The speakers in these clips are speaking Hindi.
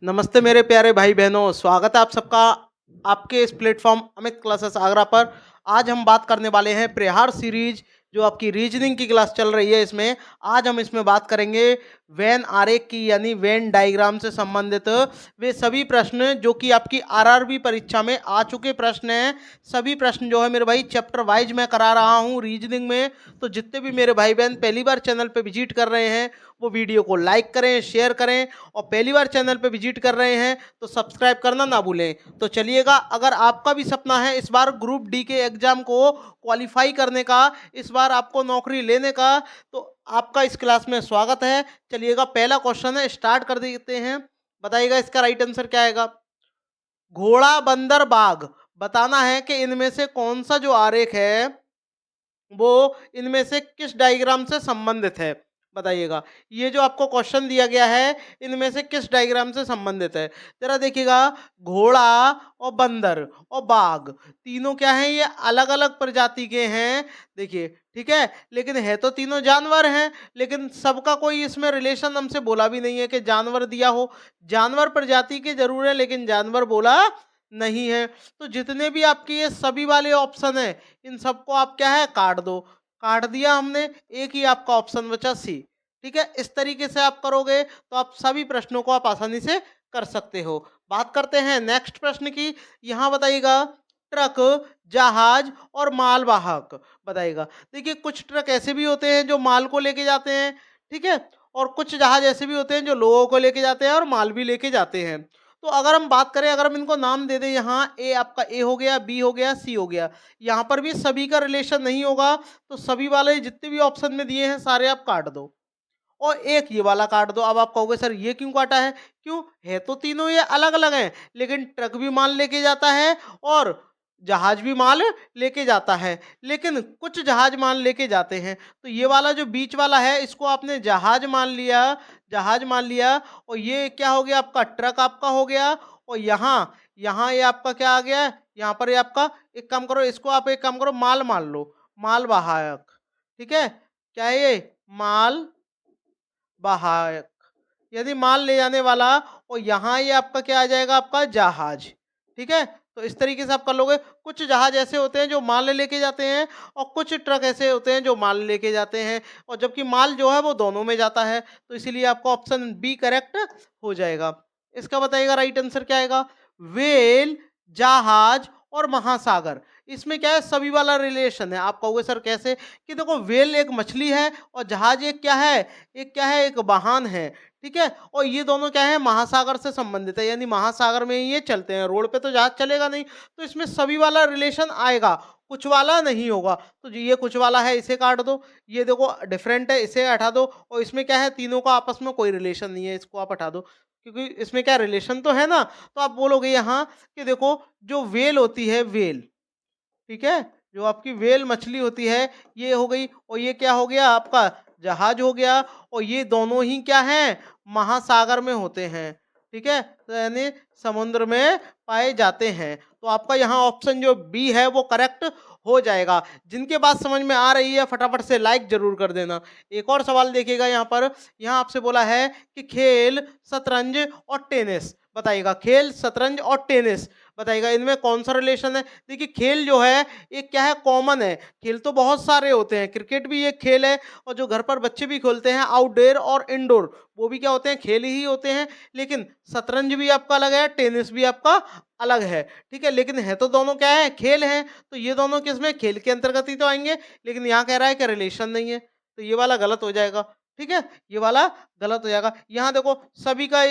नमस्ते मेरे प्यारे भाई बहनों, स्वागत है आप सबका आपके इस प्लेटफॉर्म अमित क्लासेस आगरा पर। आज हम बात करने वाले हैं प्रहार सीरीज, जो आपकी रीजनिंग की क्लास चल रही है। इसमें आज हम इसमें बात करेंगे वेन आरेख की, यानी वेन डायग्राम से संबंधित वे सभी प्रश्न जो कि आपकी आरआरबी परीक्षा में आ चुके प्रश्न हैं। सभी प्रश्न जो है मेरे भाई चैप्टर वाइज मैं करा रहा हूँ रीजनिंग में। तो जितने भी मेरे भाई बहन पहली बार चैनल पे विजिट कर रहे हैं वो वीडियो को लाइक करें, शेयर करें, और पहली बार चैनल पे विजिट कर रहे हैं तो सब्सक्राइब करना ना भूलें। तो चलिएगा, अगर आपका भी सपना है इस बार ग्रुप डी के एग्जाम को क्वालिफाई करने का, इस बार आपको नौकरी लेने का, तो आपका इस क्लास में स्वागत है। चलिएगा, पहला क्वेश्चन है, स्टार्ट कर देते हैं। बताइएगा इसका राइट आंसर क्या आएगा। घोड़ा, बंदर, बाघ, बताना है कि इनमें से कौन सा जो आरेख है वो इनमें से किस डायग्राम से संबंधित है। बताइएगा, ये जो आपको क्वेश्चन दिया गया है इनमें से किस डायग्राम से संबंधित है। जरा देखिएगा, घोड़ा और बंदर और बाघ तीनों क्या हैं, ये अलग अलग प्रजाति के हैं। देखिए, ठीक है, लेकिन है तो तीनों जानवर हैं, लेकिन सबका कोई इसमें रिलेशन हमसे बोला भी नहीं है कि जानवर दिया हो। जानवर प्रजाति के जरूर है, लेकिन जानवर बोला नहीं है। तो जितने भी आपके ये सभी वाले ऑप्शन है, इन सबको आप क्या है काट दो। काट दिया हमने, एक ही आपका ऑप्शन बचा सी। ठीक है, इस तरीके से आप करोगे तो आप सभी प्रश्नों को आप आसानी से कर सकते हो। बात करते हैं नेक्स्ट प्रश्न की। यहाँ बताइएगा, ट्रक, जहाज और मालवाहक। बताइएगा, देखिए कुछ ट्रक ऐसे भी होते हैं जो माल को लेके जाते हैं, ठीक है, और कुछ जहाज ऐसे भी होते हैं जो लोगों को लेके जाते हैं और माल भी लेके जाते हैं। तो अगर हम बात करें, अगर हम इनको नाम दे दें, यहाँ ए आपका ए हो गया, बी हो गया, सी हो गया, यहाँ पर भी सभी का रिलेशन नहीं होगा। तो सभी वाले जितने भी ऑप्शन में दिए हैं सारे आप काट दो, और एक ये वाला काट दो। अब आप कहोगे सर ये क्यों काटा है, क्यों है तो तीनों ये अलग अलग हैं, लेकिन ट्रक भी माल लेके जाता है और जहाज भी माल लेके जाता है, लेकिन कुछ जहाज माल लेके जाते हैं। तो ये वाला जो बीच वाला है इसको आपने जहाज मान लिया, जहाज मान लिया, और ये क्या हो गया आपका ट्रक आपका हो गया। और यहाँ यहाँ ये आपका क्या आ गया, यहाँ पर ये आपका, एक काम करो, इसको आप एक काम करो, माल मान लो, माल वाहक। ठीक है, क्या है ये, माल वाहक, यदि माल ले जाने वाला। और यहाँ ये आपका क्या आ जाएगा, आपका जहाज। ठीक है, तो इस तरीके से आप कर लोगे। कुछ जहाज ऐसे होते हैं जो माल लेके जाते हैं, और कुछ ट्रक ऐसे होते हैं जो माल लेके जाते हैं, और जबकि माल जो है वो दोनों में जाता है। तो इसीलिए आपका ऑप्शन बी करेक्ट हो जाएगा। इसका बताइएगा राइट आंसर क्या आएगा। वेल, जहाज और महासागर, इसमें क्या है, सभी वाला रिलेशन है। आप कहोगे सर कैसे, कि देखो वेल एक मछली है और जहाज एक क्या है, एक क्या है, एक वाहन है। ठीक है, और ये दोनों क्या है, महासागर से संबंधित है, यानी महासागर में ये चलते हैं, रोड पे तो जहाज चलेगा नहीं। तो इसमें सभी वाला रिलेशन आएगा, कुछ वाला नहीं होगा। तो जी ये कुछ वाला है, इसे काट दो। ये देखो डिफरेंट है, इसे हटा दो। और इसमें क्या है, तीनों का आपस में कोई रिलेशन नहीं है, इसको आप हटा दो, क्योंकि इसमें क्या रिलेशन तो है ना। तो आप बोलोगे यहाँ कि देखो, जो वेल होती है, वेल, ठीक है, जो आपकी वेल मछली होती है ये हो गई, और ये क्या हो गया आपका, जहाज हो गया। और ये दोनों ही क्या हैं, महासागर में होते हैं। ठीक है, तो यानी समुद्र में पाए जाते हैं। तो आपका यहाँ ऑप्शन जो बी है वो करेक्ट हो जाएगा। जिनके बात समझ में आ रही है फटाफट से लाइक जरूर कर देना। एक और सवाल देखिएगा यहाँ पर, यहाँ आपसे बोला है कि खेल, शतरंज और टेनिस। बताइएगा, खेल, शतरंज और टेनिस, बताइएगा इनमें कौन सा रिलेशन है। देखिए, खेल जो है एक क्या है, कॉमन है। खेल तो बहुत सारे होते हैं, क्रिकेट भी एक खेल है, और जो घर पर बच्चे भी खेलते हैं आउटडोर और इंडोर, वो भी क्या होते हैं, खेल ही होते हैं। लेकिन शतरंज भी आपका अलग है, टेनिस भी आपका अलग है। ठीक है, लेकिन है तो दोनों क्या है, खेल हैं। तो ये दोनों किसमें, खेल के अंतर्गत ही तो आएंगे। लेकिन यहाँ कह रहा है कि रिलेशन नहीं है, तो ये वाला गलत हो जाएगा। ठीक है, ये वाला गलत हो जाएगा। यहाँ देखो, सभी का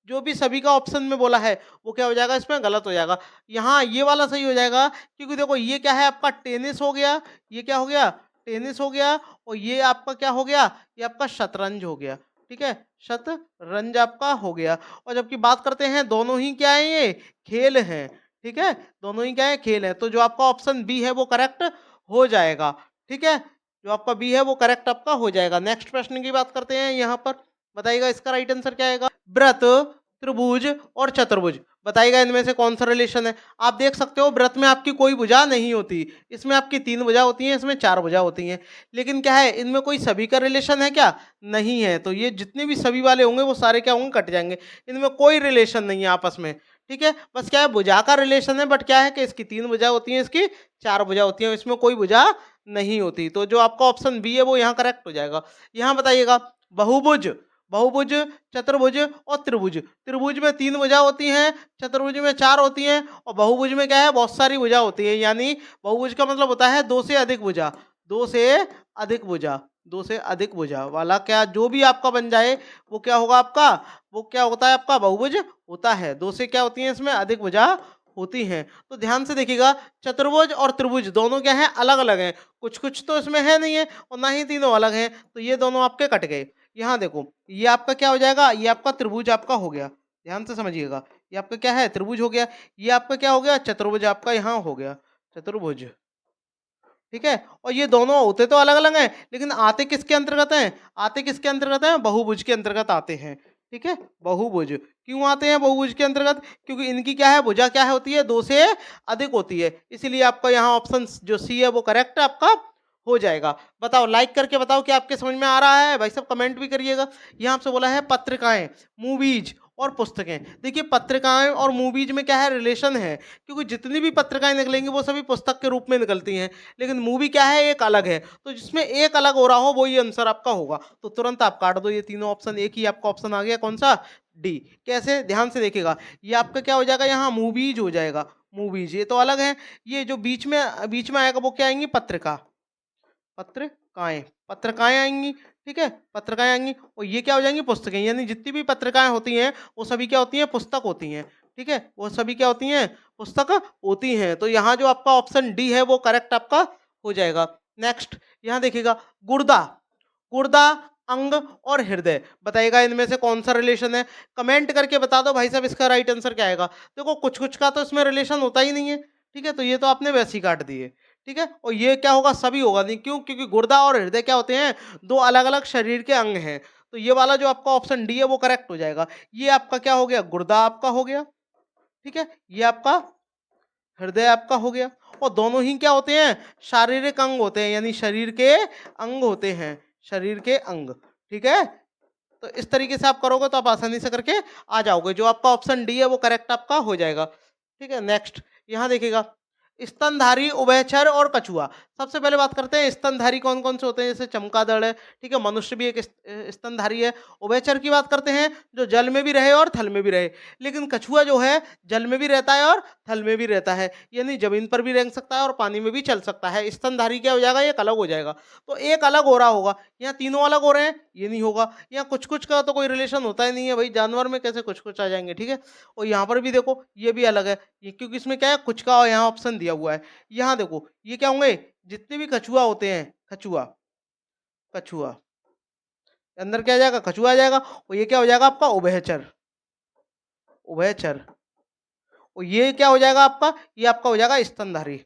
जो भी सभी का ऑप्शन में बोला है वो क्या हो जाएगा, इसमें गलत हो जाएगा। यहाँ ये वाला सही हो जाएगा, क्योंकि देखो ये क्या है आपका, टेनिस हो गया, ये क्या हो गया, टेनिस हो गया, और ये आपका क्या हो गया, ये आपका शतरंज हो गया। ठीक है, शतरंज आपका हो गया। और जबकि बात करते हैं, दोनों ही क्या है, ये खेल हैं। ठीक है, दोनों ही क्या है, खेल है। तो जो आपका ऑप्शन बी है वो करेक्ट हो जाएगा। ठीक है, जो आपका बी है वो करेक्ट आपका हो जाएगा। नेक्स्ट प्रश्न की बात करते हैं यहाँ पर। बताइएगा इसका राइट आंसर क्या आएगा। व्रत, त्रिभुज और चतुर्भुज, बताइएगा इनमें से कौन सा रिलेशन है। आप देख सकते हो व्रत में आपकी कोई भुजा नहीं होती, इसमें आपकी 3 भुजा होती हैं, इसमें 4 भुजा होती हैं। लेकिन क्या है, इनमें कोई सभी का रिलेशन है क्या? नहीं है। तो ये जितने भी सभी वाले होंगे वो सारे क्या होंगे, कट जाएँगे। इनमें कोई रिलेशन नहीं है आपस में, ठीक है? बस क्या है, भुजा का रिलेशन है, बट क्या है कि इसकी 3 भुजा होती हैं, इसकी 4 भुजा होती हैं, इसमें कोई भुजा नहीं होती। तो जो आपका ऑप्शन बी है वो यहाँ करेक्ट हो जाएगा। यहाँ बताइएगा बहुभुज, बहुभुज, चतुर्भुज और त्रिभुज। त्रिभुज में 3 भुजा होती हैं, चतुर्भुज में 4 होती हैं और बहुभुज में क्या है, बहुत सारी भुजा होती है। यानी बहुभुज का मतलब होता है 2 से अधिक भुजा, 2 से अधिक भुजा, 2 से अधिक भुजा वाला क्या जो भी आपका बन जाए वो क्या होगा आपका, वो क्या होता है आपका, बहुभुज होता है। 2 से क्या होती है, इसमें अधिक भुजा होती हैं। तो ध्यान से देखिएगा, चतुर्भुज और त्रिभुज दोनों क्या हैं, अलग अलग हैं। कुछ कुछ तो इसमें है नहीं है और ना ही तीनों अलग हैं, तो ये दोनों आपके कट गए। यहाँ देखो, ये आपका क्या हो जाएगा, ये आपका त्रिभुज आपका हो गया। ध्यान से समझिएगा, ये आपका क्या है, त्रिभुज हो गया। ये आपका क्या हो गया, चतुर्भुज आपका यहाँ हो गया, चतुर्भुज, ठीक है। और ये दोनों होते तो अलग अलग हैं, लेकिन आते किसके अंतर्गत हैं, आते किसके अंतर्गत हैं, बहुभुज के अंतर्गत आते हैं, ठीक है। बहुभुज क्यों आते हैं बहुभुज के अंतर्गत, क्योंकि इनकी क्या है, भुजा क्या है होती है, 2 से अधिक होती है। इसीलिए आपका यहाँ ऑप्शन जो सी है वो करेक्ट आपका हो जाएगा। बताओ, लाइक करके बताओ कि आपके समझ में आ रहा है भाई, सब कमेंट भी करिएगा। यहाँ आपसे बोला है पत्रिकाएं, मूवीज और पुस्तकें। देखिए पत्रिकाएं और मूवीज में क्या है, रिलेशन है, क्योंकि जितनी भी पत्रिकाएं निकलेंगी वो सभी पुस्तक के रूप में निकलती हैं। लेकिन मूवी क्या है, एक अलग है, तो जिसमें एक अलग हो रहा हो वो ये आंसर आपका होगा। तो तुरंत आप काट दो ये तीनों ऑप्शन, एक ही आपका ऑप्शन आ गया, कौन सा, डी। कैसे, ध्यान से देखिएगा, ये आपका क्या हो जाएगा, यहाँ मूवीज हो जाएगा। मूवीज ये तो अलग है, ये जो बीच में आएगा वो क्या आएंगी, पत्रिका, पत्रिकाएं, पत्रिकाएं आएंगी, ठीक है, पत्रिकाएं आएंगी। और ये क्या हो जाएंगी, पुस्तकें। यानी जितनी भी पत्रिकाएं होती हैं वो सभी क्या होती हैं, पुस्तक होती हैं, ठीक है, वो सभी क्या होती हैं, पुस्तक होती हैं। तो यहाँ जो आपका ऑप्शन डी है वो करेक्ट आपका हो जाएगा। नेक्स्ट यहाँ देखिएगा, गुर्दा, गुर्दा, अंग और हृदय। बताइएगा इनमें से कौन सा रिलेशन है, कमेंट करके बता दो भाई साहब, इसका राइट आंसर क्या आएगा। देखो कुछ कुछ का तो इसमें रिलेशन होता ही नहीं है, ठीक है, तो ये तो आपने वैसे ही काट दिए, ठीक है। और ये क्या होगा, सभी होगा नहीं, क्यों, क्योंकि गुर्दा और हृदय क्या होते हैं, 2 अलग अलग शरीर के अंग हैं। तो ये वाला जो आपका ऑप्शन डी है वो करेक्ट हो जाएगा। ये आपका क्या हो गया, गुर्दा आपका हो गया, ठीक है, ये आपका हृदय आपका हो गया। और दोनों ही क्या होते हैं, शारीरिक अंग होते हैं, यानी शरीर के अंग होते हैं, शरीर के अंग, ठीक है। तो इस तरीके से आप करोगे तो आप आसानी से करके आ जाओगे। जो आपका ऑप्शन डी है वो करेक्ट आपका हो जाएगा, ठीक है। नेक्स्ट यहाँ देखिएगा, स्तनधारी, उभयचर और कछुआ। सबसे पहले बात करते हैं स्तनधारी कौन कौन से होते हैं, जैसे चमगादड़ है, ठीक है, मनुष्य भी एक स्तनधारी है। उभयचर की बात करते हैं, जो जल में भी रहे और थल में भी रहे। लेकिन कछुआ जो है जल में भी रहता है और थल में भी रहता है, यानी जमीन पर भी रह सकता है और पानी में भी चल सकता है। स्तनधारी क्या हो जाएगा, एक अलग हो जाएगा। तो एक अलग हो रहा होगा, यहाँ तीनों अलग हो रहे हैं, ये नहीं होगा। यहाँ कुछ कुछ का तो कोई रिलेशन होता ही नहीं है भाई, जानवर में कैसे कुछ कुछ आ जाएंगे, ठीक है। और यहाँ पर भी देखो ये भी अलग है, ये क्योंकि इसमें क्या है, कुछ का यहाँ ऑप्शन दिया हुआ है। यहाँ देखो ये क्या होंगे, जितने भी कछुआ होते हैं, कछुआ, कछुआ अंदर क्या आ जाएगा, कछुआ आ जाएगा। और ये क्या हो जाएगा आपका, उभयचर, उभयचर। और ये क्या हो जाएगा आपका, ये आपका हो जाएगा स्तनधारी,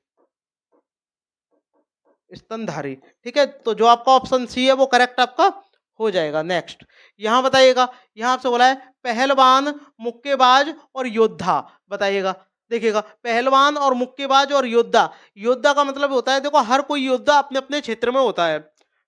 स्तनधारी, ठीक है। तो जो आपका ऑप्शन सी है वो करेक्ट आपका हो जाएगा। नेक्स्ट यहाँ बताइएगा, यहाँ आपसे बोला है पहलवान, मुक्केबाज और योद्धा। बताइएगा, देखिएगा पहलवान और मुक्केबाज और योद्धा। योद्धा का मतलब होता है, देखो हर कोई योद्धा अपने अपने क्षेत्र में होता है,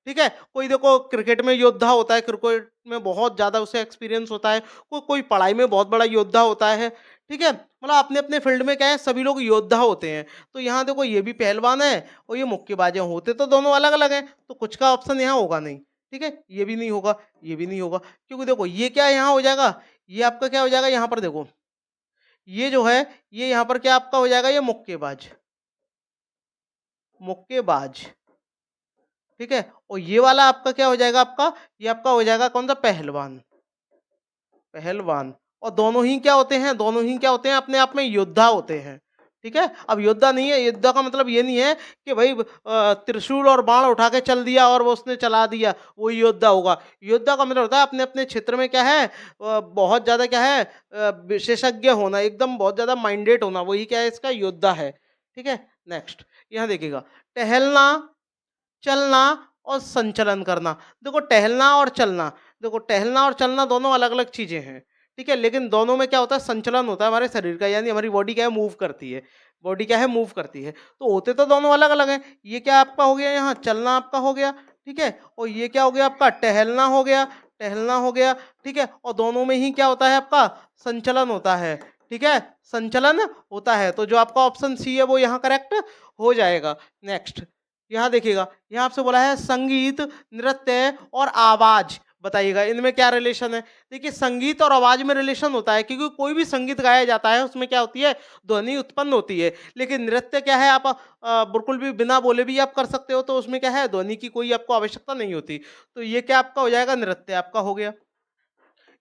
ठीक है। कोई देखो क्रिकेट में योद्धा होता है, क्रिकेट में बहुत ज़्यादा उसे एक्सपीरियंस होता है। कोई कोई पढ़ाई में बहुत बड़ा योद्धा होता है, ठीक है। मतलब अपने अपने फील्ड में क्या है, सभी लोग योद्धा होते हैं। तो यहाँ देखो ये भी पहलवान है और ये मुक्केबाज हैं, होते तो दोनों अलग अलग हैं, तो कुछ का ऑप्शन यहाँ होगा नहीं, ठीक है। ये भी नहीं होगा, ये भी नहीं होगा, क्योंकि देखो ये क्या यहाँ हो जाएगा, ये आपका क्या हो जाएगा, यहाँ पर देखो ये जो है, ये यहाँ पर क्या आपका हो जाएगा, ये मुक्केबाज, मुक्केबाज, ठीक है। और ये वाला आपका क्या हो जाएगा, आपका ये आपका हो जाएगा कौन सा, पहलवान, पहलवान। और दोनों ही क्या होते हैं, दोनों ही क्या होते हैं, अपने आप में योद्धा होते हैं, ठीक है। अब योद्धा नहीं है, योद्धा का मतलब ये नहीं है कि भाई त्रिशूल और बाण उठा के चल दिया और वो उसने चला दिया, वो योद्धा होगा। योद्धा का मतलब होता है अपने अपने क्षेत्र में क्या है, बहुत ज़्यादा क्या है, विशेषज्ञ होना, एकदम बहुत ज़्यादा माइंडेड होना, वही क्या है, इसका योद्धा है, ठीक है। नेक्स्ट यहाँ देखिएगा, टहलना, चलना और संचलन करना। देखो टहलना और चलना, देखो टहलना और चलना दोनों अलग अलग चीजें हैं, ठीक है, लेकिन दोनों में क्या होता है, संचलन होता है हमारे शरीर का, यानी हमारी बॉडी क्या है, मूव करती है। बॉडी क्या है, मूव करती है। तो होते तो दोनों अलग अलग हैं। ये क्या आपका हो गया, यहाँ चलना आपका हो गया, ठीक है, और ये क्या हो गया आपका, टहलना हो गया, टहलना हो गया, ठीक है, और दोनों में ही क्या होता है आपका, संचलन होता है, ठीक है, संचलन होता है। तो जो आपका ऑप्शन सी है वो यहाँ करेक्ट हो जाएगा। नेक्स्ट, यहाँ देखिएगा, यहाँ आपसे बोला है संगीत, नृत्य और आवाज, बताइएगा इनमें क्या रिलेशन है। देखिए, संगीत और आवाज में रिलेशन होता है, क्योंकि कोई भी संगीत गाया जाता है उसमें क्या होती है, ध्वनि उत्पन्न होती है। लेकिन नृत्य क्या है, आप बिल्कुल भी बिना बोले भी आप कर सकते हो, तो उसमें क्या है, ध्वनि की कोई आपको आवश्यकता नहीं होती। तो ये क्या आपका हो जाएगा, नृत्य आपका हो गया,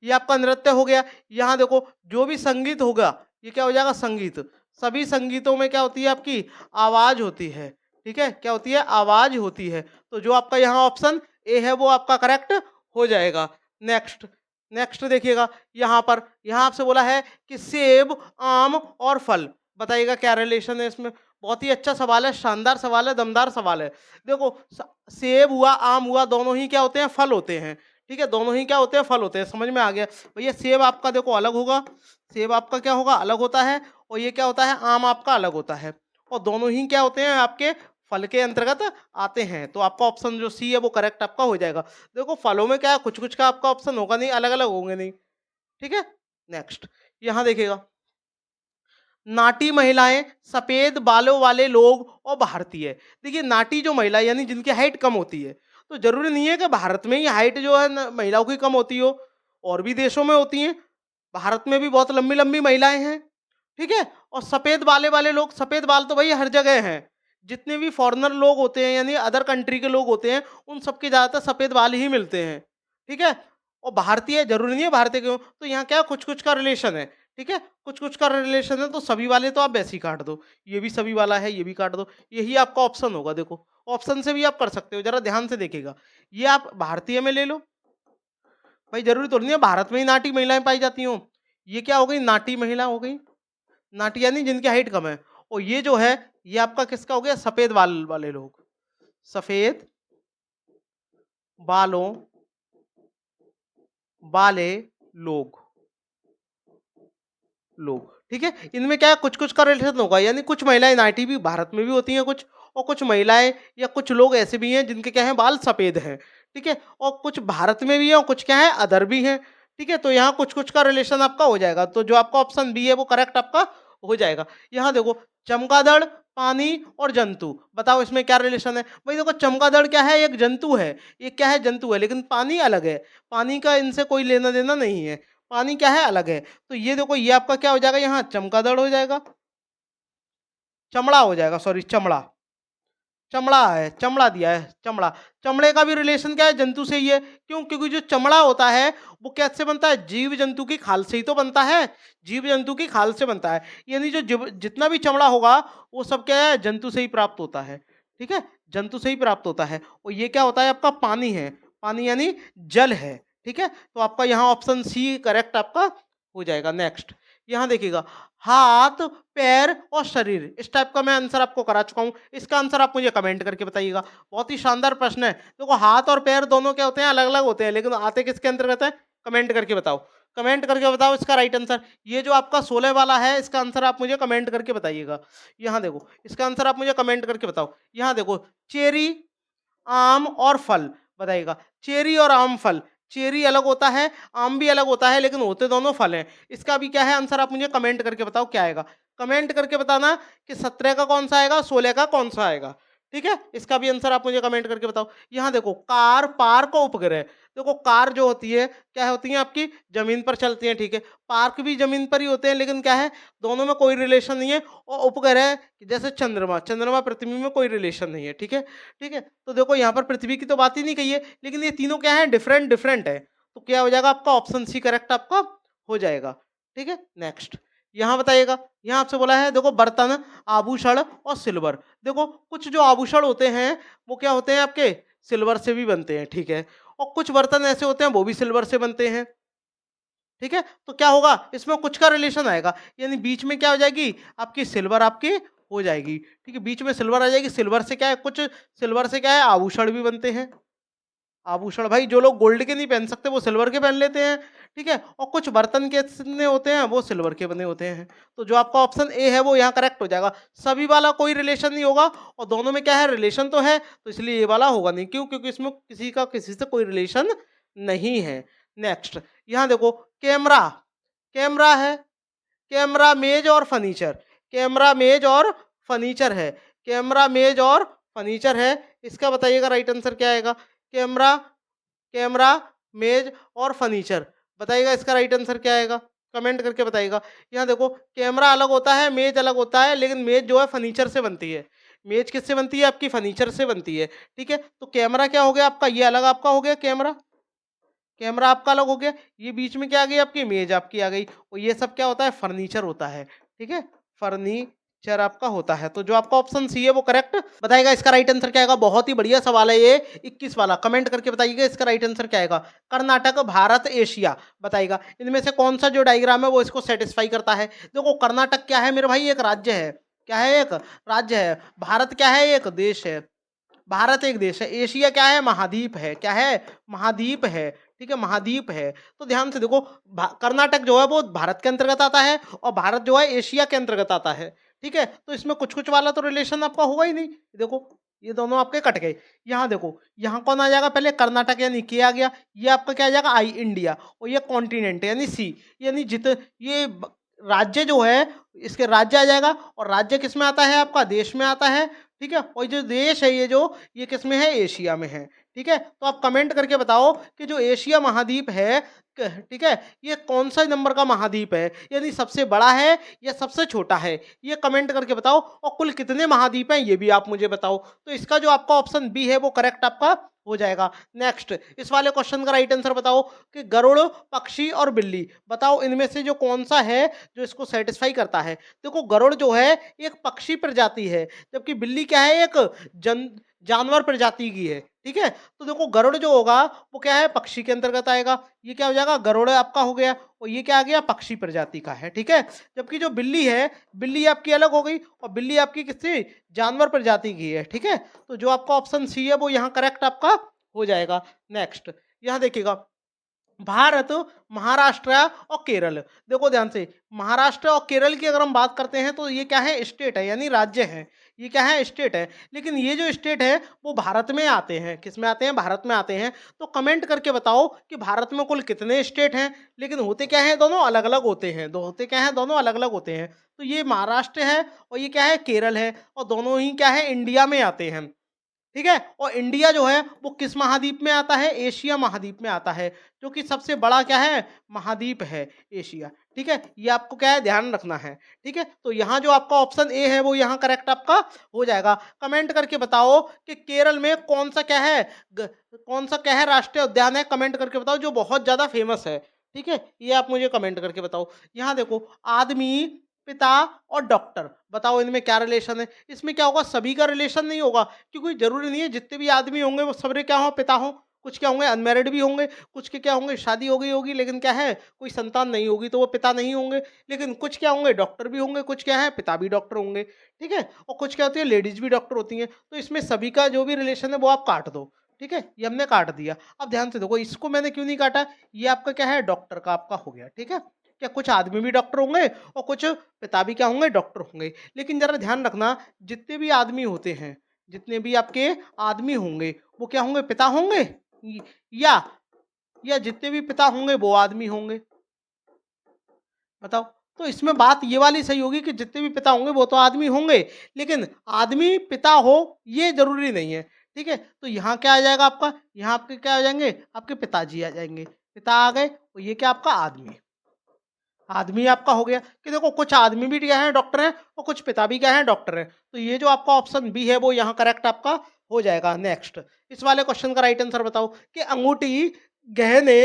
ये आपका नृत्य हो गया। यहाँ देखो, जो भी संगीत होगा ये क्या हो जाएगा, संगीत। सभी संगीतों में क्या होती है आपकी, आवाज होती है, ठीक है, क्या होती है, आवाज होती है। तो जो आपका यहाँ ऑप्शन ए है वो आपका करेक्ट हो जाएगा। नेक्स्ट, नेक्स्ट देखिएगा, यहाँ पर, यहाँ आपसे बोला है कि सेब, आम और फल, बताइएगा क्या रिलेशन है इसमें। बहुत ही अच्छा सवाल है, शानदार सवाल है, दमदार सवाल है। देखो, सेब हुआ, आम हुआ, दोनों ही क्या होते हैं, फल होते हैं, ठीक है, दोनों ही क्या होते हैं, फल होते हैं। समझ में आ गया भैया। सेब आपका देखो अलग होगा, सेब आपका क्या होगा, अलग होता है, और ये क्या होता है, आम आपका अलग होता है, और दोनों ही क्या होते हैं, आपके फल के अंतर्गत आते हैं। तो आपका ऑप्शन जो सी है वो करेक्ट आपका हो जाएगा। देखो, फलों में क्या है, कुछ कुछ का आपका ऑप्शन होगा नहीं, अलग अलग होंगे नहीं, ठीक है। नेक्स्ट, यहाँ देखिएगा, नाटी महिलाएं, सफेद बालों वाले लोग और भारतीय। देखिए, नाटी जो महिला यानी जिनकी हाइट कम होती है, तो जरूरी नहीं है कि भारत में ही हाइट जो है महिलाओं की कम होती हो, और भी देशों में होती हैं। भारत में भी बहुत लंबी लंबी महिलाएं हैं, ठीक है। और सफेद बाले वाले लोग, सफेद बाल तो भाई हर जगह हैं। जितने भी फॉरेनर लोग होते हैं यानी अदर कंट्री के लोग होते हैं, उन सबके ज्यादातर सफेद बाल ही मिलते हैं, ठीक है। और भारतीय जरूरी नहीं है भारतीय क्यों, तो यहाँ क्या कुछ कुछ का रिलेशन है, ठीक है, कुछ कुछ का रिलेशन है। तो सभी वाले तो आप वैसे ही काट दो, ये भी सभी वाला है, ये भी काट दो, यही आपका ऑप्शन होगा। देखो, ऑप्शन से भी आप कर सकते हो, जरा ध्यान से देखिएगा। ये आप भारतीय में ले लो, भाई जरूरी तो नहीं है भारत में ही नाटी महिलाएं पाई जाती हो। ये क्या हो गई, नाटी महिला हो गई, नाटी यानी जिनकी हाइट कम है। और ये जो है, ये आपका किसका हो गया, सफेद बाल वाले लोग, सफेद बालों वाले लोग, लोग, ठीक है। इनमें क्या है, कुछ कुछ का रिलेशन होगा, यानी कुछ महिलाएं नाटी भी भारत में भी होती हैं कुछ, और कुछ महिलाएं या कुछ लोग ऐसे भी हैं जिनके क्या है, बाल सफेद हैं, ठीक है, और कुछ भारत में भी है और कुछ क्या है, अदर भी हैं, ठीक है। तो यहाँ कुछ कुछ का रिलेशन आपका हो जाएगा। तो जो आपका ऑप्शन बी है वो करेक्ट आपका हो जाएगा। यहाँ देखो, चमगादड़, पानी और जंतु, बताओ इसमें क्या रिलेशन है। भाई देखो, चमगादड़ क्या है, एक जंतु है, ये क्या है, जंतु है, लेकिन पानी अलग है, पानी का इनसे कोई लेना देना नहीं है, पानी क्या है, अलग है। तो ये देखो, ये आपका क्या हो जाएगा, यहाँ चमगादड़ हो जाएगा, चमड़ा हो जाएगा, सॉरी चमड़ा, चमड़ा है, चमड़ा दिया है, चमड़ा। चमड़े का भी रिलेशन क्या है, जंतु से ही है। क्यों, क्योंकि जो चमड़ा होता है वो कैसे बनता है, जीव जंतु की खाल से ही तो बनता है, जीव जंतु की खाल से बनता है। यानी जो जितना भी चमड़ा होगा वो सब क्या है, जंतु से ही प्राप्त होता है, ठीक है, जंतु से ही प्राप्त होता है। और ये क्या होता है आपका, पानी है, पानी यानी जल है, ठीक है। तो आपका यहाँ ऑप्शन सी करेक्ट आपका हो जाएगा। नेक्स्ट, यहाँ देखिएगा, हाथ, पैर और शरीर, इस टाइप का मैं आंसर आपको करा चुका हूँ। इसका आंसर आप मुझे कमेंट करके बताइएगा। बहुत ही शानदार प्रश्न है। देखो, हाथ और पैर दोनों क्या होते हैं, अलग अलग होते हैं, लेकिन आते किसके अंतर्गत है, कमेंट करके बताओ, कमेंट करके बताओ इसका राइट आंसर। ये जो आपका 16 वाला है, इसका आंसर आप मुझे कमेंट करके बताइएगा। यहाँ देखो, इसका आंसर आप मुझे कमेंट करके बताओ। यहाँ देखो, चेरी, आम और फल, बताइएगा, चेरी और आम फल, चेरी अलग होता है, आम भी अलग होता है, लेकिन होते दोनों फल हैं। इसका भी क्या है आंसर, आप मुझे कमेंट करके बताओ क्या आएगा। कमेंट करके बताना कि 17 का कौन सा आएगा, 16 का कौन सा आएगा, ठीक है। इसका भी आंसर आप मुझे कमेंट करके बताओ। यहाँ देखो, कार, पार्क और उपग्रह। देखो, कार जो होती है क्या होती है आपकी, जमीन पर चलती है, ठीक है। पार्क भी जमीन पर ही होते हैं, लेकिन क्या है, दोनों में कोई रिलेशन नहीं है। और उपग्रह जैसे चंद्रमा, चंद्रमा पृथ्वी में कोई रिलेशन नहीं है, ठीक है, ठीक है। तो देखो, यहाँ पर पृथ्वी की तो बात ही नहीं कही है, लेकिन ये तीनों क्या है, डिफरेंट डिफरेंट है। तो क्या हो जाएगा आपका, ऑप्शन सी करेक्ट आपका हो जाएगा, ठीक है। नेक्स्ट, यहाँ बताइएगा, यहाँ आपसे बोला है देखो, बर्तन, आभूषण और सिल्वर। देखो, कुछ जो आभूषण होते हैं वो क्या होते हैं आपके, सिल्वर से भी बनते हैं, ठीक है। और कुछ बर्तन ऐसे होते हैं वो भी सिल्वर से बनते हैं, ठीक है। तो क्या होगा, इसमें कुछ का रिलेशन आएगा, यानी बीच में क्या हो जाएगी आपकी, सिल्वर आपकी हो जाएगी, ठीक है, बीच में सिल्वर आ जाएगी। सिल्वर से क्या है, कुछ सिल्वर से क्या है, आभूषण भी बनते हैं। आभूषण, भाई जो लोग गोल्ड के नहीं पहन सकते वो सिल्वर के पहन लेते हैं, ठीक है, और कुछ बर्तन कितने होते हैं, वो सिल्वर के बने होते हैं। तो जो आपका ऑप्शन ए है वो यहाँ करेक्ट हो जाएगा। सभी वाला कोई रिलेशन नहीं होगा, और दोनों में क्या है, रिलेशन तो है, तो इसलिए ये वाला होगा नहीं। क्यों? क्योंकि इसमें किसी का किसी से कोई रिलेशन नहीं है। नेक्स्ट, यहाँ देखो, कैमरा, कैमरा है, कैमरा, मेज और फर्नीचर, कैमरा, मेज और फर्नीचर है, कैमरा, मेज और फर्नीचर है। इसका बताइएगा राइट आंसर क्या आएगा? कैमरा, कैमरा, मेज और फर्नीचर, बताइएगा इसका राइट आंसर क्या आएगा? कमेंट करके बताइएगा। यहाँ देखो, कैमरा अलग होता है, मेज अलग होता है, लेकिन मेज जो है फर्नीचर से बनती है। मेज किससे बनती है? आपकी फर्नीचर से बनती है। ठीक है, तो कैमरा क्या हो गया आपका? ये अलग आपका हो गया कैमरा, कैमरा आपका अलग हो गया। ये बीच में क्या आ गई आपकी? मेज आपकी आ गई। और ये सब क्या होता है? फर्नीचर होता है। ठीक है, फर्नीचर आपका होता है। तो जो आपका ऑप्शन सी है वो करेक्ट बताइएगा। इसका राइट आंसर क्या आएगा? बहुत ही बढ़िया सवाल है ये, 21 वाला। कमेंट करके बताइएगा इसका राइट आंसर क्या आएगा। कर्नाटक, भारत, एशिया, बताइएगा इनमें से कौन सा जो डायग्राम है वो इसको सेटिस्फाई करता है। देखो, कर्नाटक क्या है मेरे भाई? एक राज्य है। क्या है? एक राज्य है। भारत क्या है? एक देश है। भारत एक देश है। एशिया क्या है? महाद्वीप है। क्या है? महाद्वीप है। ठीक है, महाद्वीप है। तो ध्यान से देखो, कर्नाटक जो है वो भारत के अंतर्गत आता है, और भारत जो है एशिया के अंतर्गत आता है। ठीक है, तो इसमें कुछ कुछ वाला तो रिलेशन आपका होगा ही नहीं। देखो, ये दोनों आपके कट गए। यहाँ देखो, यहाँ कौन आ जाएगा? पहले कर्नाटक यानी के आ गया। ये आपका क्या आ जाएगा? आई, इंडिया। और ये कॉन्टिनेंट यानी सी, यानी ये राज्य जो है, इसके राज्य आ जाएगा। और राज्य किस में आता है? आपका देश में आता है। ठीक है, और जो देश है ये किस में है? एशिया में है। ठीक है, तो आप कमेंट करके बताओ कि जो एशिया महाद्वीप है, ठीक है, ये कौन सा नंबर का महाद्वीप है, यानी सबसे बड़ा है या सबसे छोटा है, ये कमेंट करके बताओ। और कुल कितने महाद्वीप हैं ये भी आप मुझे बताओ। तो इसका जो आपका ऑप्शन बी है वो करेक्ट आपका हो जाएगा। नेक्स्ट, इस वाले क्वेश्चन का राइट आंसर बताओ कि गरुड़, पक्षी और बिल्ली, बताओ इनमें से जो कौन सा है जो इसको सेटिस्फाई करता है। देखो, गरुड़ जो है एक पक्षी प्रजाति है, जबकि बिल्ली क्या है? एक जानवर प्रजाति की है। ठीक है, तो देखो, गरुड़ जो होगा वो क्या है? पक्षी के अंतर्गत आएगा। ये क्या हो जाएगा? गरुड़ आपका हो गया, और ये क्या आ गया? पक्षी प्रजाति का है। ठीक है, जबकि जो बिल्ली है, बिल्ली आपकी अलग हो गई, और बिल्ली आपकी किससे? जानवर प्रजाति की है। ठीक है, तो जो आपका ऑप्शन सी है वो यहाँ करेक्ट आपका हो जाएगा। नेक्स्ट, यहाँ देखिएगा, भारत, महाराष्ट्र और केरल, देखो ध्यान से, महाराष्ट्र और केरल की अगर हम बात करते हैं तो ये क्या है? स्टेट है, यानी राज्य है। ये क्या है? स्टेट है। लेकिन ये जो स्टेट है वो भारत में आते हैं। किस में आते हैं? भारत में आते हैं। तो कमेंट करके बताओ कि भारत में कुल कितने स्टेट हैं। लेकिन होते क्या है? दोनों अलग अलग होते हैं। होते क्या है? दोनों अलग अलग होते हैं। तो ये महाराष्ट्र है, और ये क्या है? केरल है, और दोनों ही क्या है? इंडिया में आते हैं। ठीक है, और इंडिया जो है वो किस महाद्वीप में आता है? एशिया महाद्वीप में आता है, जो कि सबसे बड़ा क्या है? महाद्वीप है एशिया। ठीक है, ये आपको क्या है? ध्यान रखना है। ठीक है, तो यहाँ जो आपका ऑप्शन ए है वो यहाँ करेक्ट आपका हो जाएगा। कमेंट करके बताओ कि केरल में कौन सा क्या है? कौन सा क्या है? राष्ट्रीय उद्यान है, कमेंट करके बताओ, जो बहुत ज्यादा फेमस है। ठीक है, ये आप मुझे कमेंट करके बताओ। यहाँ देखो, आदमी, पिता और डॉक्टर, बताओ इनमें क्या रिलेशन है। इसमें क्या होगा? सभी का रिलेशन नहीं होगा, क्योंकि जरूरी नहीं है जितने भी आदमी होंगे वो सबरे क्या हो? पिता हो। कुछ क्या होंगे? अनमैरिड भी होंगे। कुछ के क्या होंगे? शादी हो गई होगी, लेकिन क्या है? कोई संतान नहीं होगी, तो वो पिता नहीं होंगे। लेकिन कुछ क्या होंगे? डॉक्टर भी होंगे। कुछ क्या है? पिता भी डॉक्टर होंगे। ठीक है, और कुछ क्या होती है? लेडीज भी डॉक्टर होती हैं। तो इसमें सभी का जो भी रिलेशन है वो आप काट दो। ठीक है, ये हमने काट दिया। अब ध्यान से देखो, इसको मैंने क्यों नहीं काटा? ये आपका क्या है? डॉक्टर का आपका हो गया। ठीक है, क्या कुछ आदमी भी डॉक्टर होंगे और कुछ पिता भी क्या होंगे? डॉक्टर होंगे। लेकिन जरा ध्यान रखना, जितने भी आदमी होते हैं, जितने भी आपके आदमी होंगे वो क्या होंगे? पिता होंगे, या जितने भी पिता होंगे वो आदमी होंगे, बताओ। तो इसमें बात ये वाली सही होगी कि जितने भी पिता होंगे वो तो आदमी होंगे, लेकिन आदमी पिता हो ये जरूरी नहीं है। ठीक है, तो यहाँ क्या आ जाएगा आपका? यहाँ आपके क्या आ जाएंगे? आपके पिताजी आ जाएंगे। पिता आ गए, और ये क्या आपका? आदमी। आदमी आपका हो गया कि देखो, कुछ आदमी भी क्या है? डॉक्टर हैं, और कुछ पिता भी क्या है? डॉक्टर हैं। तो ये जो आपका ऑप्शन बी है वो यहाँ करेक्ट आपका हो जाएगा। नेक्स्ट, इस वाले क्वेश्चन का राइट आंसर बताओ कि अंगूठी, गहने,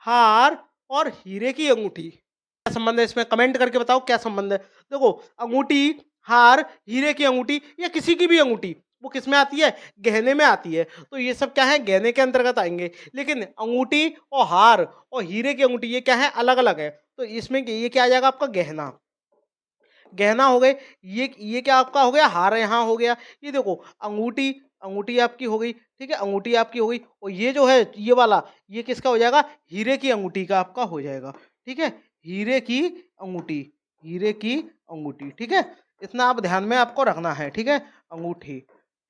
हार और हीरे की अंगूठी, क्या संबंध है इसमें? कमेंट करके बताओ क्या संबंध है। देखो, अंगूठी, हार, हीरे की अंगूठी, या किसी की भी अंगूठी, वो किस में आती है? गहने में आती है। तो ये सब क्या है? गहने के अंतर्गत आएंगे। लेकिन अंगूठी और हार और हीरे की अंगूठी ये क्या है? अलग अलग है। तो इसमें ये क्या आ जाएगा आपका? गहना। गहना हो गए। ये क्या आपका हो गया? हार यहाँ हो गया। ये देखो, अंगूठी अंगूठी आपकी हो गई, ठीक है, अंगूठी आपकी हो गई। और ये जो है ये वाला, ये किसका हो जाएगा? हीरे की अंगूठी का आपका हो जाएगा, ठीक है, हीरे की अंगूठी, हीरे की अंगूठी, ठीक है। इतना आप ध्यान में आपको रखना है, ठीक है, अंगूठी,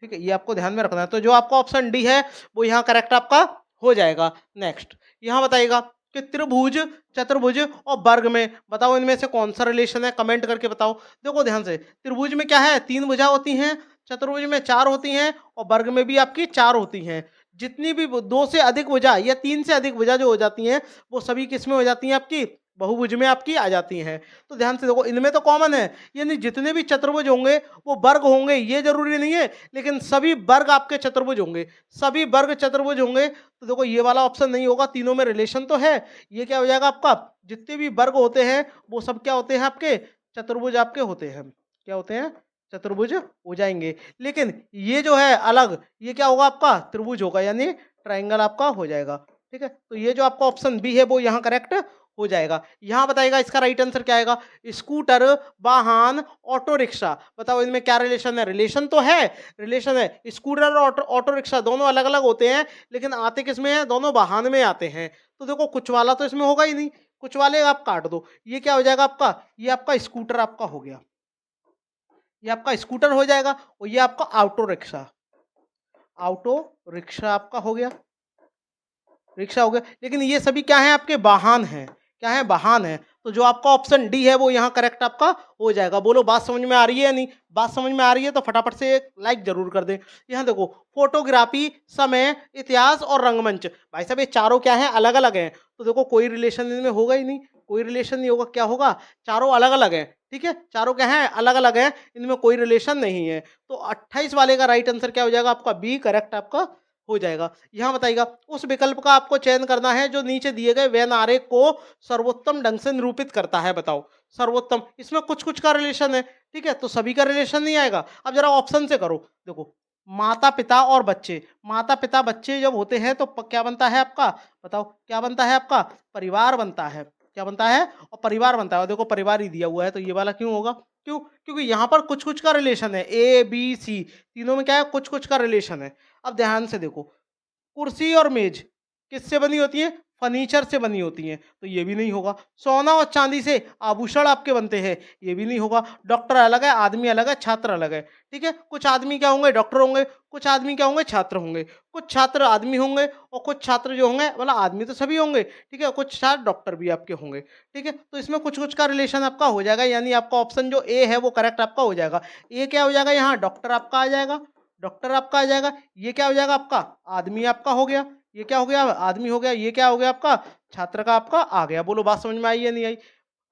ठीक है, ये आपको ध्यान में रखना है। तो जो आपका ऑप्शन डी है वो यहाँ करेक्ट आपका हो जाएगा। नेक्स्ट यहाँ बताइएगा कि त्रिभुज, चतुर्भुज और वर्ग में बताओ इनमें से कौन सा रिलेशन है, कमेंट करके बताओ। देखो ध्यान से, त्रिभुज में क्या है? 3 भुजा होती हैं, चतुर्भुज में 4 होती हैं और वर्ग में भी आपकी 4 होती हैं। जितनी भी 2 से अधिक भुजा या 3 से अधिक भुजा जो हो जाती हैं, वो सभी किसमें हो जाती हैं? आपकी बहुभुज में आपकी आ जाती हैं। तो ध्यान से देखो, इनमें तो कॉमन है, यानी जितने भी चतुर्भुज होंगे वो वर्ग होंगे, ये जरूरी नहीं है, लेकिन सभी वर्ग आपके चतुर्भुज होंगे, सभी वर्ग चतुर्भुज होंगे। तो देखो ये वाला ऑप्शन नहीं होगा, तीनों में रिलेशन तो है। ये क्या हो जाएगा आपका? जितने भी वर्ग होते हैं वो सब क्या होते हैं? आपके चतुर्भुज आपके होते हैं। क्या होते हैं? चतुर्भुज हो जाएंगे। लेकिन ये जो है अलग, ये क्या होगा आपका? त्रिभुज होगा, यानी ट्राइंगल आपका हो जाएगा, ठीक है। तो ये जो आपका ऑप्शन बी है वो यहाँ करेक्ट हो जाएगा। यहाँ बताइएगा इसका राइट आंसर क्या आएगा? स्कूटर, वाहन, ऑटो रिक्शा। बताओ इनमें क्या रिलेशन है? रिलेशन तो है, रिलेशन है। स्कूटर और ऑटो ऑटो रिक्शा दोनों अलग अलग होते हैं, लेकिन आते किस में हैं? दोनों वाहन में आते हैं। तो देखो कुछ वाला तो इसमें होगा ही नहीं, कुछ वाले आप काट दो। ये क्या हो जाएगा आपका? ये आपका स्कूटर आपका हो गया, ये आपका स्कूटर हो जाएगा। और ये आपका ऑटो रिक्शा, ऑटो रिक्शा आपका हो गया, रिक्शा हो गया। लेकिन ये सभी क्या है? आपके वाहन हैं। क्या है? वाहन है। तो जो आपका ऑप्शन डी है वो यहाँ करेक्ट आपका हो जाएगा। बोलो बात समझ में आ रही है या नहीं? बात समझ में आ रही है तो फटाफट से एक लाइक जरूर कर दें। यहाँ देखो, फोटोग्राफी, समय, इतिहास और रंगमंच, भाई साहब ये चारों क्या है? अलग अलग हैं। तो देखो कोई रिलेशन इनमें होगा ही नहीं, कोई रिलेशन नहीं होगा। क्या होगा? चारों अलग अलग हैं, ठीक है, चारों क्या है? अलग अलग हैं, इनमें कोई रिलेशन नहीं है। तो 28 वाले का राइट आंसर क्या हो जाएगा? आपका बी करेक्ट आपका हो जाएगा। यहाँ बताइएगा, उस विकल्प का आपको चयन करना है जो नीचे दिए गए वेन आरेख को सर्वोत्तम ढंग से निरूपित करता है। बताओ सर्वोत्तम, इसमें कुछ कुछ का रिलेशन है, ठीक है, तो सभी का रिलेशन नहीं आएगा। अब जरा ऑप्शन से करो। देखो, माता पिता और बच्चे, माता पिता बच्चे जब होते हैं तो क्या बनता है आपका? बताओ क्या बनता है आपका? परिवार बनता है। क्या बनता है? और परिवार बनता है। और देखो परिवार ही दिया हुआ है, तो ये वाला क्यों होगा? क्यों? क्योंकि यहाँ पर कुछ कुछ का रिलेशन है, ए बी सी, तीनों में क्या है? कुछ कुछ का रिलेशन है। अब ध्यान से देखो, कुर्सी और मेज किससे बनी होती है? फर्नीचर से बनी होती हैं, तो ये भी नहीं होगा। सोना और चांदी से आभूषण आपके बनते हैं, ये भी नहीं होगा। डॉक्टर अलग है, आदमी अलग है, छात्र अलग है, ठीक है। कुछ आदमी क्या होंगे? डॉक्टर होंगे, कुछ आदमी क्या होंगे? छात्र होंगे। कुछ छात्र आदमी होंगे और कुछ छात्र जो होंगे, मतलब आदमी तो सभी होंगे, ठीक है, कुछ छात्र डॉक्टर भी आपके होंगे, ठीक है। तो इसमें कुछ कुछ का रिलेशन आपका हो जाएगा, यानी आपका ऑप्शन जो ए है वो करेक्ट आपका हो जाएगा। ए क्या हो जाएगा? यहाँ डॉक्टर आपका आ जाएगा, डॉक्टर आपका आ जाएगा। ये क्या हो जाएगा? आपका आदमी आपका हो गया। ये क्या हो गया? आदमी हो गया। ये क्या हो गया? आपका छात्र का आपका आ गया। बोलो बात समझ में आई या नहीं आई?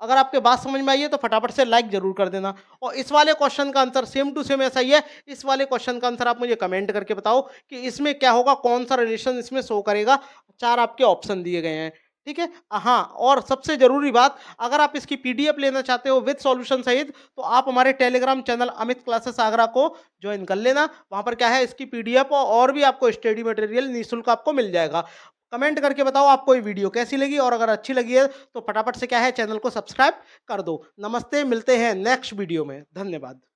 अगर आपके बात समझ में आई है तो फटाफट से लाइक जरूर कर देना। और इस वाले क्वेश्चन का आंसर सेम टू सेम ऐसा ही है। इस वाले क्वेश्चन का आंसर आप मुझे कमेंट करके बताओ कि इसमें क्या होगा, कौन सा रिलेशन इसमें शो करेगा। 4 आपके ऑप्शन दिए गए हैं, ठीक है। हाँ, और सबसे जरूरी बात, अगर आप इसकी पीडीएफ लेना चाहते हो विद सॉल्यूशन सहित, तो आप हमारे Telegram channel Amit classes Agra को ज्वाइन कर लेना। वहां पर क्या है, इसकी पीडीएफ और भी आपको स्टडी मटेरियल निःशुल्क आपको मिल जाएगा। कमेंट करके बताओ आपको ये वीडियो कैसी लगी, और अगर अच्छी लगी है तो फटाफट से क्या है, चैनल को सब्सक्राइब कर दो। नमस्ते, मिलते हैं नेक्स्ट वीडियो में। धन्यवाद।